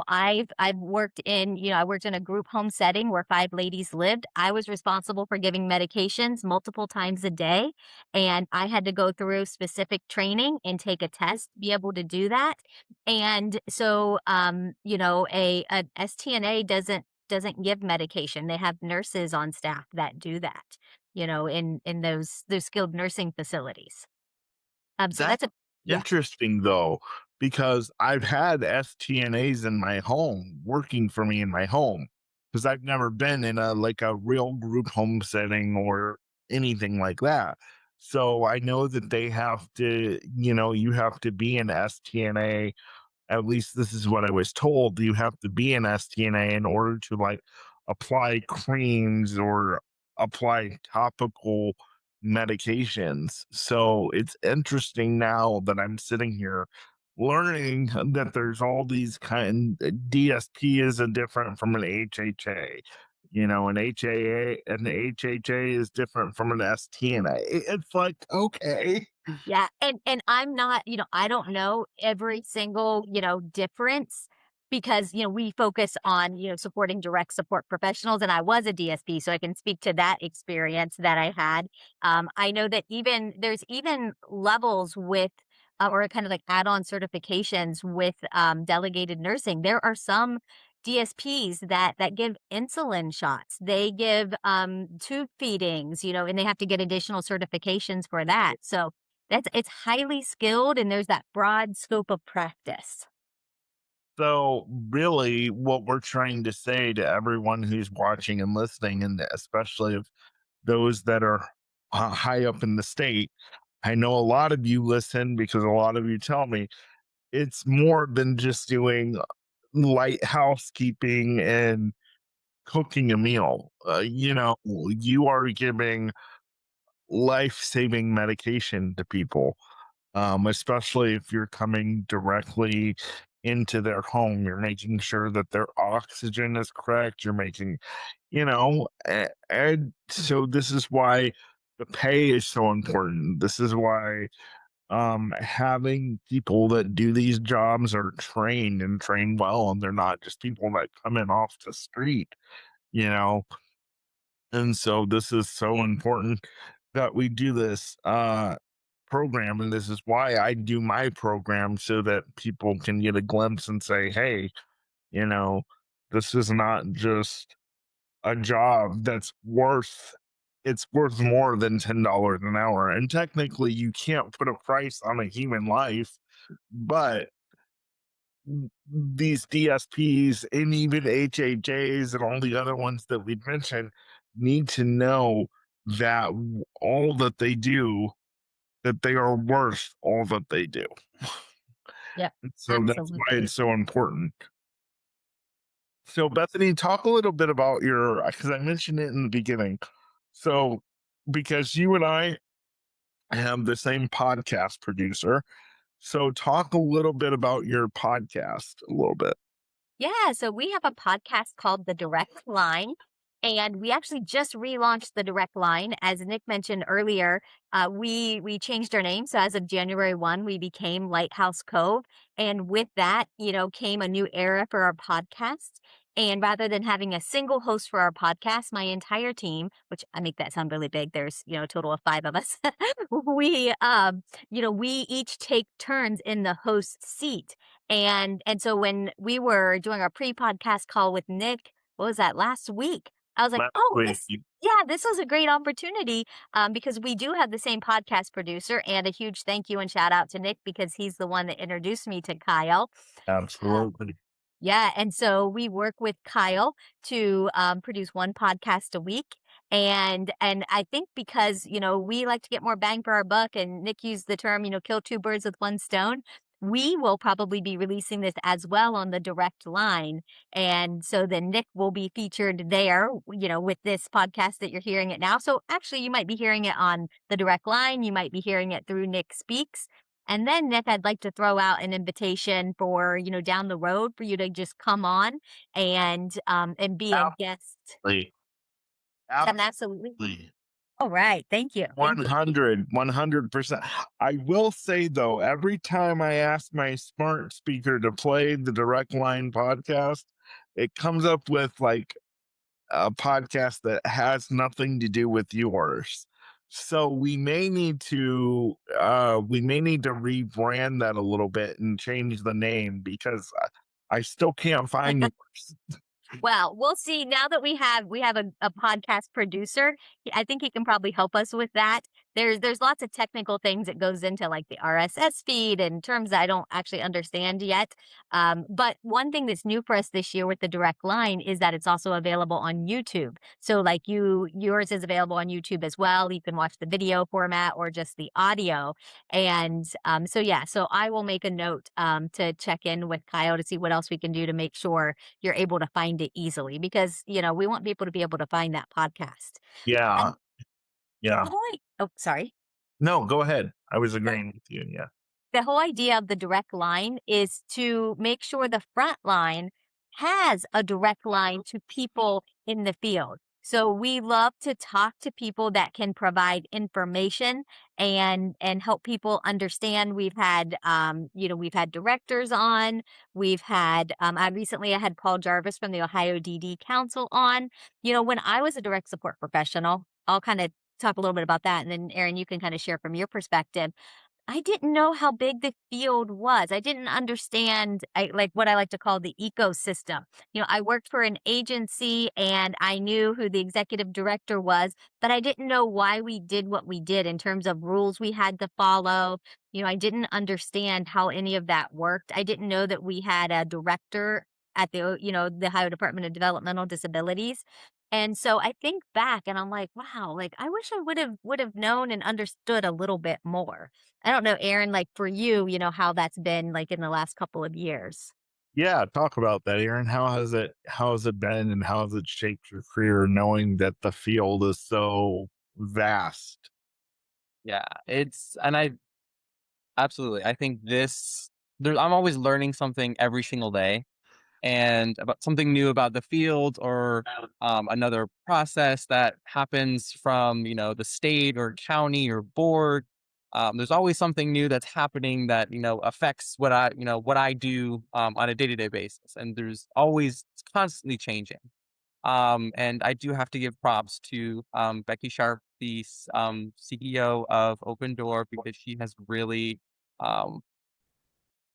S4: I've worked in, I worked in a group home setting where 5 ladies lived. I was responsible for giving medications multiple times a day, and I had to go through specific training and take a test to be able to do that. And so, an STNA doesn't give medication. They have nurses on staff that do that, in those skilled nursing facilities. So
S3: That's
S4: that's a yeah.
S3: interesting though, because I've had STNAs in my home working for me in my home because I've never been in a like a real group home setting or anything like that. So I know that they have to, you have to be an STNA. At least this is what I was told. You have to be an STNA in order to like apply creams or apply topical medications. So it's interesting now that I'm sitting here learning that there's all these DSP is a different from an HHA. An HHA is different from an STNA. It's like, okay.
S4: Yeah, and I'm not, I don't know every single, difference because, we focus on, supporting direct support professionals, and I was a DSP, so I can speak to that experience that I had. I know that there's even levels with or kind of like add-on certifications with delegated nursing. There are some DSPs that give insulin shots. They give tube feedings, and they have to get additional certifications for that. So it's highly skilled, and there's that broad scope of practice.
S3: So, really, what we're trying to say to everyone who's watching and listening, and especially of those that are high up in the state, I know a lot of you listen because a lot of you tell me it's more than just doing light housekeeping and cooking a meal. You are giving life saving medication to people, especially if you're coming directly into their home. You're making sure that their oxygen is correct. You're making, and so this is why the pay is so important. This is why having people that do these jobs are trained and trained well, and they're not just people that come in off the street, you know and so this is so important that we do this program. And this is why I do my program so that people can get a glimpse and say, hey, you know, this is not just a job it's worth more than $10 an hour. And technically you can't put a price on a human life, but these DSPs and even HHAs and all the other ones that we mentioned need to know that all that they do, that they are worth all that they do.
S4: Yep,
S3: So that's why
S4: absolutely.
S3: it's so important. So Bethany, talk a little bit about your, because I mentioned it in the beginning. So because you and I have the same podcast producer, so talk a little bit about your podcast a little bit.
S4: Yeah, so we have a podcast called The Direct Line, and we actually just relaunched The Direct Line. As Nick mentioned earlier, we changed our name. So as of January 1, we became Lighthouse Cove. And with that, came a new era for our podcast. And rather than having a single host for our podcast, my entire team, which I make that sound really big, there's, a total of 5 of us. We each take turns in the host seat. And so when we were doing our pre-podcast call with Nick, what was that, last week? I was like,
S3: Last
S4: "Oh,
S3: week,
S4: this yeah, this was a great opportunity," because we do have the same podcast producer, and a huge thank you and shout out to Nick because he's the one that introduced me to Kyle. Uh,
S3: absolutely.
S4: yeah, and so we work with Kyle to produce one podcast a week. And I think because we like to get more bang for our buck, and Nick used the term, kill 2 birds with 1 stone. we will probably be releasing this as well on the direct line. And so then Nick will be featured there, with this podcast that you're hearing it now. So actually, you might be hearing it on the direct line. You might be hearing it through Nick Speaks. And then, Nick, I'd like to throw out an invitation for, down the road for you to just come on and be a guest.
S3: Absolutely.
S4: Absolutely.
S3: Absolutely.
S4: All right. Thank you. Thank you.
S3: 100%. I will say though, every time I ask my smart speaker to play the direct line podcast, it comes up with like a podcast that has nothing to do with yours. So we may need to rebrand that a little bit and change the name because I still can't find yours.
S4: Well, we'll see. Now that we have a podcast producer, I think he can probably help us with that. There's lots of technical things that goes into like the RSS feed and terms that I don't actually understand yet. But one thing that's new for us this year with the direct line is that it's also available on YouTube. So like yours is available on YouTube as well. You can watch the video format or just the audio. And so I will make a note to check in with Kyle to see what else we can do to make sure you're able to find it easily because, we want people to be able to find that podcast.
S3: Yeah.
S4: And
S3: Yeah.
S4: sorry.
S3: No, go ahead. I was agreeing with you. Yeah.
S4: The whole idea of the direct line is to make sure the front line has a direct line to people in the field. So we love to talk to people that can provide information and help people understand. We've had directors on. We've had I had Paul Jarvis from the Ohio DD Council on. When I was a direct support professional, I'll kind of talk a little bit about that, and then Aaron, you can kind of share from your perspective. I didn't know how big the field was. I didn't understand like what I like to call the ecosystem. I worked for an agency and I knew who the executive director was, but I didn't know why we did what we did in terms of rules we had to follow. I didn't understand how any of that worked. I didn't know that we had a director at the Ohio Department of Developmental Disabilities. And so I think back and I'm like, wow, like I wish I would have known and understood a little bit more. I don't know, Aaron, like for you, how that's been like in the last couple of years.
S3: Yeah, talk about that, Aaron. How has it been and how has it shaped your career knowing that the field is so vast?
S1: Yeah, and I absolutely, I think I'm always learning something every single day and about something new about the field or another process that happens from the state or county or board. There's always something new that's happening that affects what I do on a day-to-day basis, and it's constantly changing. And I do have to give props to Becky Sharp, the CEO of Opendoor, because she has really um,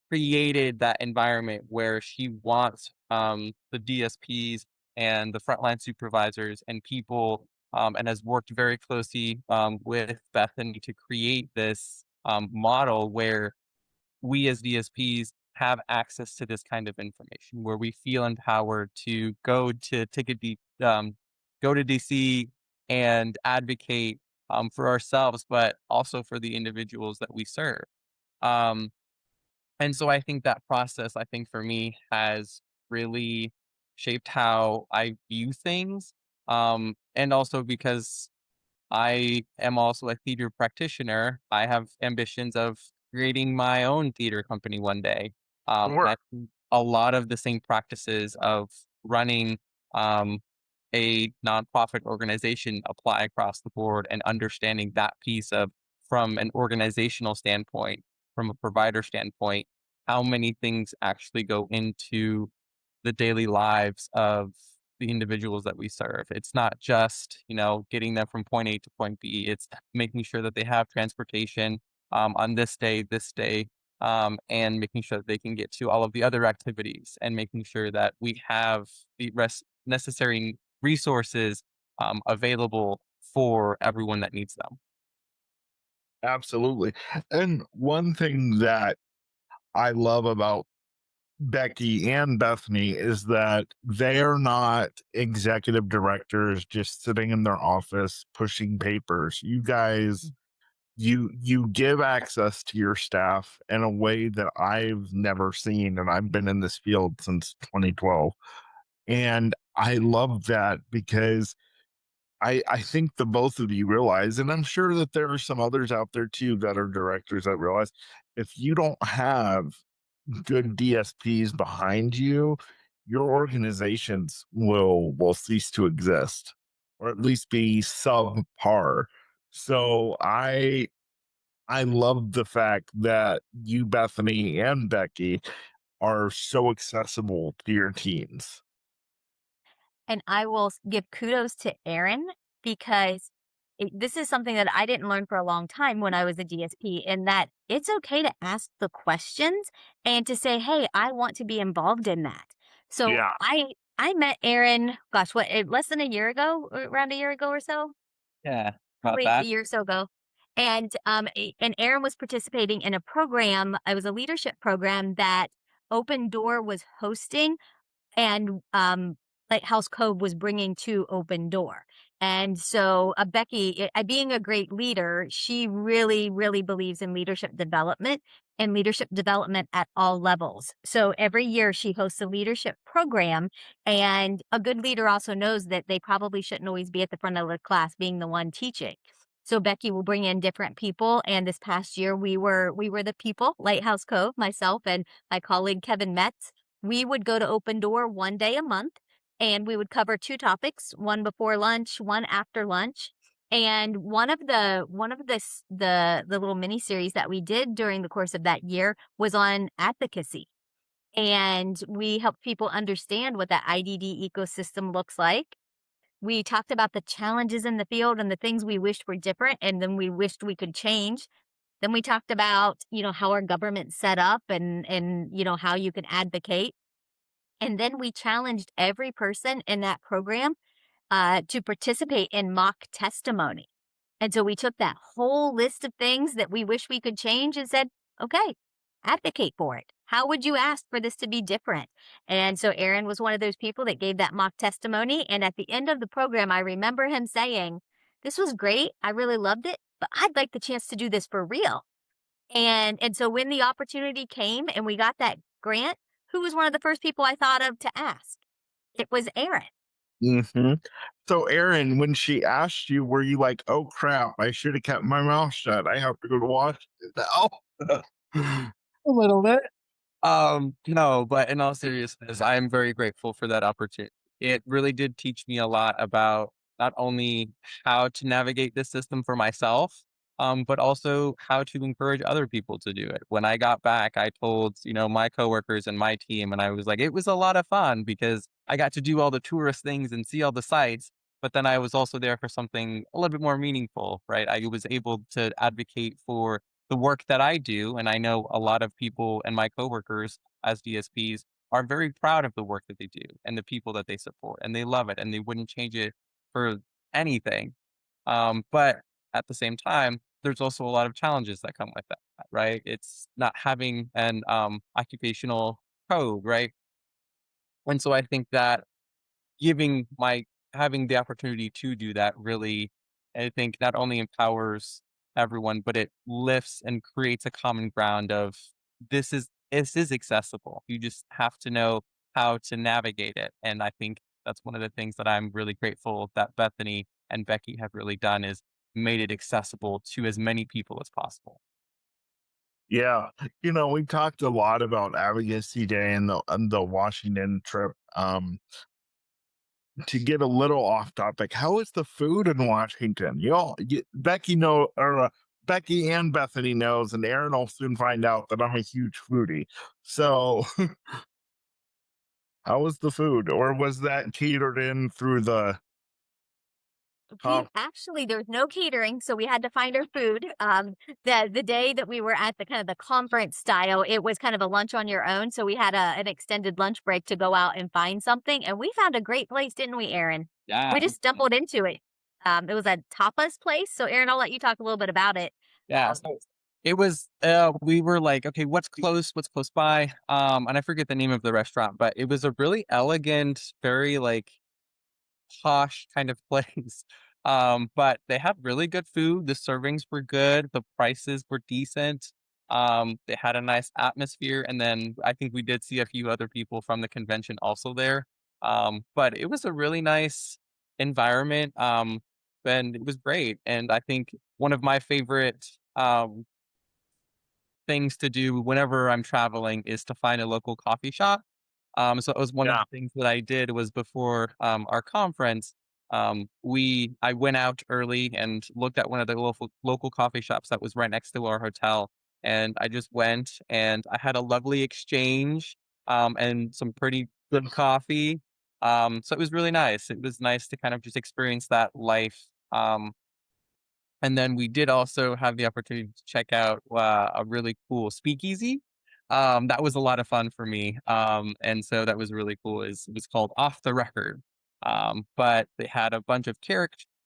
S1: created that environment where she wants the DSPs and the frontline supervisors and people, and has worked very closely with Bethany to create this model where we as DSPs have access to this kind of information, where we feel empowered to go to DC and advocate for ourselves, but also for the individuals that we serve. Um, and so I think that process, I think for me, has really shaped how I view things. And also because I am also a theater practitioner, I have ambitions of creating my own theater company one day. And I
S3: Sure.
S1: think a lot of the same practices of running um, a nonprofit organization apply across the board, and understanding that piece of from an organizational standpoint, from a provider standpoint, how many things actually go into the daily lives of the individuals that we serve. It's not just, getting them from point A to point B. It's making sure that they have transportation on this day, and making sure that they can get to all of the other activities, and making sure that we have the necessary resources available for everyone that needs them.
S3: Absolutely. And one thing that I love about Becky and Bethany is that they're not executive directors just sitting in their office pushing papers. you give access to your staff in a way that I've never seen, and I've been in this field since 2012. And I love that because I think the both of you realize, and I'm sure that there are some others out there too that are directors that realize, if you don't have good DSPs behind you, your organizations will cease to exist, or at least be subpar. So I love the fact that you, Bethany and Becky, are so accessible to your teams.
S4: And I will give kudos to Aaron because this is something that I didn't learn for a long time when I was a DSP, in that it's okay to ask the questions and to say, "Hey, I want to be involved in that." So
S3: Yeah.
S4: I met Aaron, gosh, what, less than a year ago, or around a year ago or so,
S1: Yeah, about
S4: probably a
S1: that.
S4: year or so ago. And and Aaron was participating in a program. It was a leadership program that Opendoor was hosting, and Lighthouse COBE was bringing to Opendoor. And so Becky, being a great leader, she really, really believes in leadership development and leadership development at all levels. So every year she hosts a leadership program, and a good leader also knows that they probably shouldn't always be at the front of the class being the one teaching. So Becky will bring in different people, and this past year we were the people, Lighthouse Cove, myself and my colleague Kevin Metz. We would go to Opendoor one day a month, and we would cover two topics, one before lunch, one after lunch. And one of the little mini series that we did during the course of that year was on advocacy. And we helped people understand what that IDD ecosystem looks like. We talked about the challenges in the field and the things we wished were different and then we wished we could change. Then we talked about, how our government's set up, and how you can advocate. And then we challenged every person in that program to participate in mock testimony. And so we took that whole list of things that we wish we could change and said, okay, advocate for it. How would you ask for this to be different? And so Aaron was one of those people that gave that mock testimony. And at the end of the program, I remember him saying, "This was great. I really loved it, but I'd like the chance to do this for real." And so when the opportunity came and we got that grant, who was one of the first people I thought of to ask? It was Aaron.
S3: Hmm. So, Aaron, when she asked you, were you like, "Oh crap, I should have kept my mouth shut. I have to go to Washington now"?
S1: A little bit. No, but in all seriousness, I am very grateful for that opportunity. It really did teach me a lot about not only how to navigate this system for myself, but also how to encourage other people to do it. When I got back, I told, my coworkers and my team, and I was like, it was a lot of fun because I got to do all the tourist things and see all the sites. But then I was also there for something a little bit more meaningful, right? I was able to advocate for the work that I do, and I know a lot of people and my coworkers as DSPs are very proud of the work that they do and the people that they support, and they love it, and they wouldn't change it for anything. But at the same time, there's also a lot of challenges that come with that, right? It's not having an occupational code, right? And so I think that giving my having the opportunity to do that really, I think, not only empowers everyone, but it lifts and creates a common ground of this is accessible. You just have to know how to navigate it. And I think that's one of the things that I'm really grateful that Bethany and Becky have really done is made it accessible to as many people as possible.
S3: Yeah, we talked a lot about Advocacy Day and the Washington trip. To get a little off topic, how is the food in Washington? Becky Becky and Bethany knows, and Aaron will soon find out that I'm a huge foodie. So, how was the food, or was that catered in through the
S4: We
S3: comp?
S4: actually, there was no catering, so we had to find our food. The day that we were at the kind of the conference style, it was kind of a lunch on your own. So we had an extended lunch break to go out and find something, and we found a great place, didn't we, Aaron? We
S1: Yeah.
S4: just stumbled into it. It was a tapas place. So Aaron, I'll let you talk a little bit about it.
S1: Yeah.
S4: Um,
S1: So it was we were like, okay, what's close by? And I forget the name of the restaurant, but it was a really elegant, very like posh kind of place. But they had really good food. The servings were good. The prices were decent. They had a nice atmosphere. And then I think we did see a few other people from the convention also there. But it was a really nice environment. And it was great. And I think one of my favorite things to do whenever I'm traveling is to find a local coffee shop. So it was one of
S3: Yeah.
S1: the things that I did was before our conference. I went out early and looked at one of the local coffee shops that was right next to our hotel, and I just went and I had a lovely exchange and some pretty good coffee. So it was really nice. It was nice to kind of just experience that life. And then we did also have the opportunity to check out a really cool speakeasy. That was a lot of fun for me. And so that was really cool. It was called Off the Record. But they had a bunch of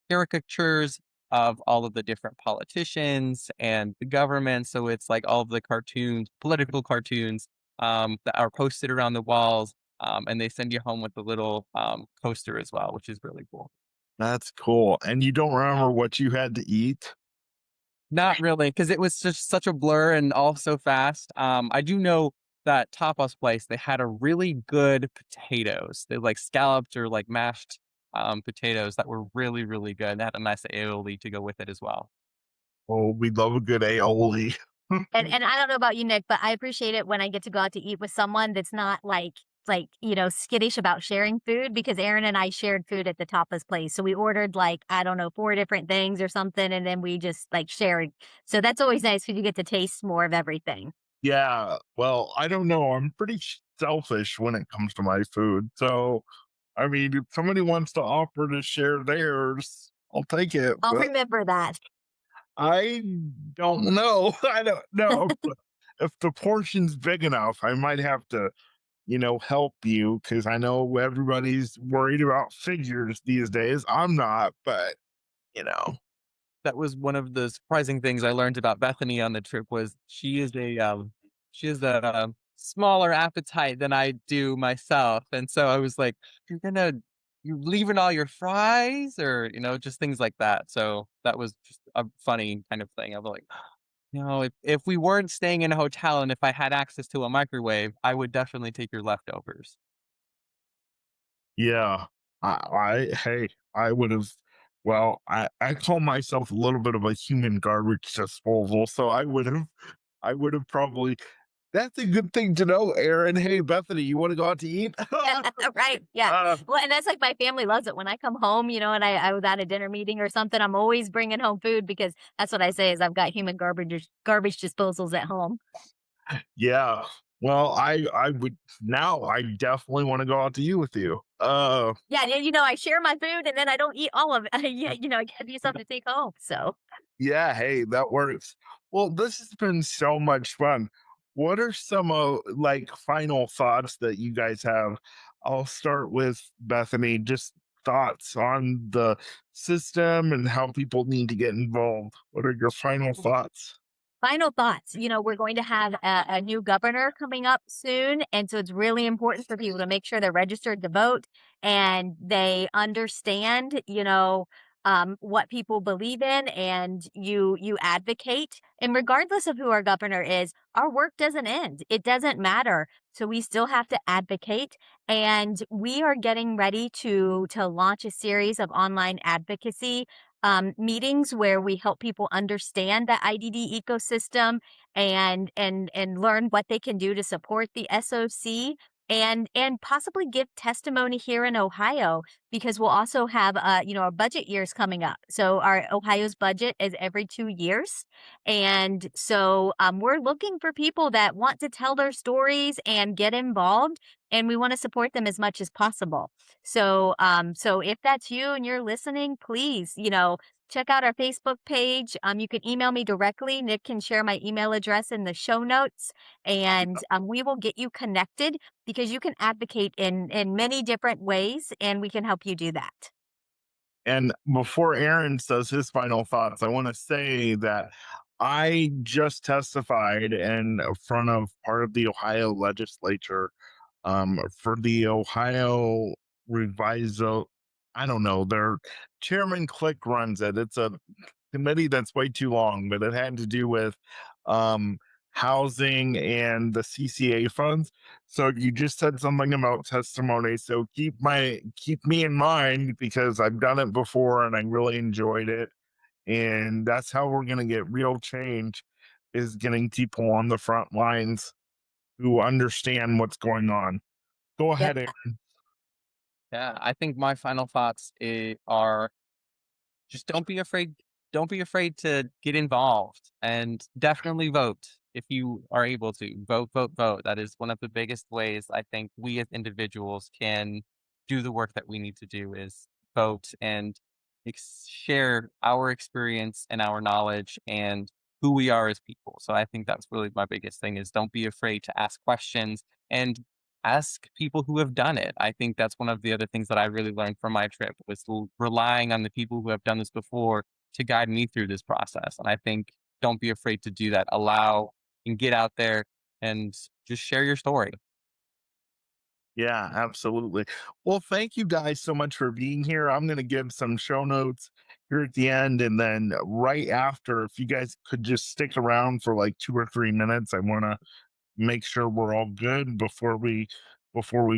S1: caricatures of all of the different politicians and the government. So it's like all of the cartoons, political cartoons that are posted around the walls. And they send you home with a little coaster as well, which is really cool.
S3: That's cool. And you don't remember what you had to eat?
S1: Not really, because it was just such a blur and all so fast. I do know that tapas place, they had a really good potatoes. They like scalloped or like mashed potatoes that were really, really good. They had a nice aioli to go with it as well.
S3: Oh, we love a good aioli.
S4: And I don't know about you, Nick, but I appreciate it when I get to go out to eat with someone that's not skittish about sharing food because Aaron and I shared food at the tapas place. So we ordered like, I don't know, 4 different things or something, and then we just like shared. So that's always nice because you get to taste more of everything.
S3: Yeah. Well, I don't know. I'm pretty selfish when it comes to my food. So, I mean, if somebody wants to offer to share theirs, I'll take it.
S4: I'll
S3: But
S4: remember that.
S3: I don't know. I don't know if the portion's big enough. I might have to, help you because I know everybody's worried about figures these days. I'm not, but you know,
S1: That was one of the surprising things I learned about Bethany on the trip was she has a smaller appetite than I do myself, and so I was like, you leaving all your fries?" Or, just things like that, so that was just a funny kind of thing. I was like, if we weren't staying in a hotel and if I had access to a microwave, I would definitely take your leftovers."
S3: yeah. Hey, I would have. Well, I call myself a little bit of a human garbage disposal, so I would have probably. That's a good thing to know, Aaron. Hey, Bethany, you want to go out to eat?
S4: Right. Yeah.
S3: uh,
S4: Well, and that's like my family loves it when I come home, and I was at a dinner meeting or something. I'm always bringing home food because that's what I say is I've got human garbage disposals at home.
S3: yeah. Well, I would now. I definitely want to go out to you with you.
S4: Yeah, and I share my food and then I don't eat all of it. Yeah, I gotta do something to take home. So
S3: Yeah, hey, that works. Well, this has been so much fun. What are some final thoughts that you guys have? I'll start with Bethany. Just thoughts on the system and how people need to get involved. What are your final thoughts?
S4: final thoughts. We're going to have a new governor coming up soon. And so it's really important for people to make sure they're registered to vote and they understand, what people believe in and you advocate. And regardless of who our governor is, our work doesn't end. It doesn't matter. So we still have to advocate. And we are getting ready to launch a series of online advocacy meetings where we help people understand the IDD ecosystem and learn what they can do to support the SOC and possibly give testimony here in Ohio because we'll also have our budget years coming up. So our Ohio's budget is every 2 years, and so we're looking for people that want to tell their stories and get involved, and we want to support them as much as possible. So if that's you and you're listening, please, check out our Facebook page. You can email me directly. Nick can share my email address in the show notes, and we will get you connected because you can advocate in many different ways, and we can help you do that.
S3: And before Aaron says his final thoughts, I want to say that I just testified in front of part of the Ohio legislature for the Ohio reviso I don't know, their chairman Click runs it. It's a committee that's way too long, but it had to do with um, housing and the CCA funds. So you just said something about testimony. So keep me in mind because I've done it before and I really enjoyed it. And that's how we're going to get real change is getting people on the front lines who understand what's going on. Go
S4: Yep.
S3: ahead, Aaron.
S1: Yeah, I think my final thoughts are just don't be afraid to get involved and definitely vote if you are able to. Vote, vote, vote. That is one of the biggest ways I think we as individuals can do the work that we need to do is vote and share our experience and our knowledge and who we are as people. So I think that's really my biggest thing is don't be afraid to ask questions and ask people who have done it. I think that's one of the other things that I really learned from my trip was relying on the people who have done this before to guide me through this process. And I think don't be afraid to do that. Allow and get out there and just share your story.
S3: Yeah, absolutely. Well, thank you guys so much for being here. I'm going to give some show notes here at the end. And then right after, if you guys could just stick around for like 2 or 3 minutes, I want to make sure we're all good before we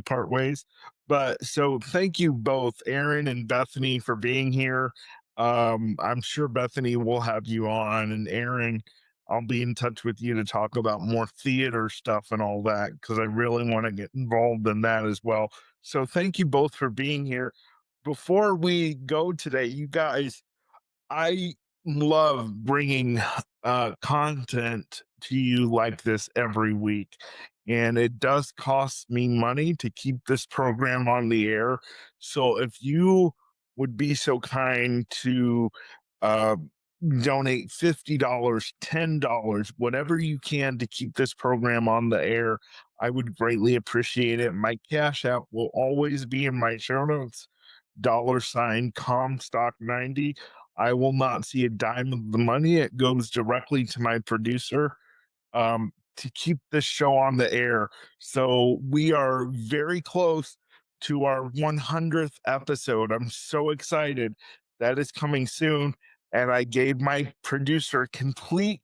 S3: part ways. But so thank you both, Aaron and Bethany, for being here. I'm sure Bethany will have you on, and Aaron, I'll be in touch with you to talk about more theater stuff and all that because I really want to get involved in that as well. So thank you both for being here. Before we go today, you guys, I love bringing content to you like this every week. And it does cost me money to keep this program on the air. So if you would be so kind to uh, donate $50, $10, whatever you can to keep this program on the air, I would greatly appreciate it. My Cash App will always be in my show notes. $ Comstock 90. I will not see a dime of the money. It goes directly to my producer to keep this show on the air. So we are very close to our 100th episode. I'm so excited. That is coming soon. And I gave my producer complete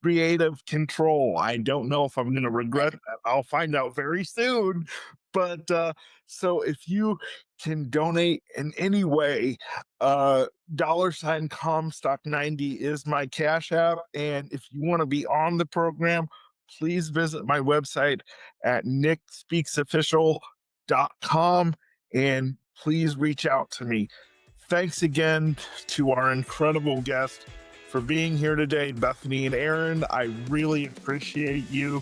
S3: creative control. I don't know if I'm going to regret that. I'll find out very soon. But so if you can donate in any way, $Comstock 90 is my Cash App. And if you want to be on the program, please visit my website at nickspeaksofficial.com and please reach out to me. Thanks again to our incredible guest for being here today, Bethany and Aaron. I really appreciate you.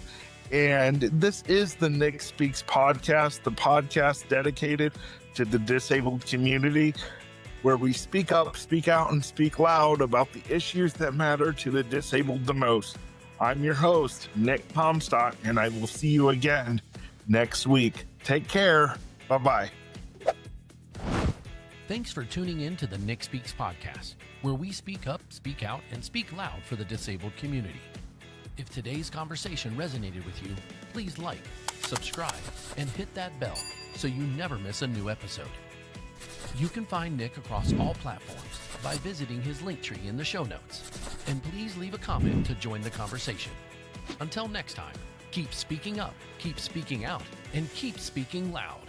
S3: And this is the Nick Speaks podcast, the podcast dedicated to the disabled community, where we speak up, speak out, and speak loud about the issues that matter to the disabled the most. I'm your host, Nick Comstock, and I will see you again next week. Take care. Bye-bye.
S2: Thanks for tuning in to the Nick Speaks podcast, where we speak up, speak out, and speak loud for the disabled community. If today's conversation resonated with you, please like, subscribe, and hit that bell so you never miss a new episode. You can find Nick across all platforms by visiting his link tree in the show notes. And please leave a comment to join the conversation. Until next time, keep speaking up, keep speaking out, and keep speaking loud.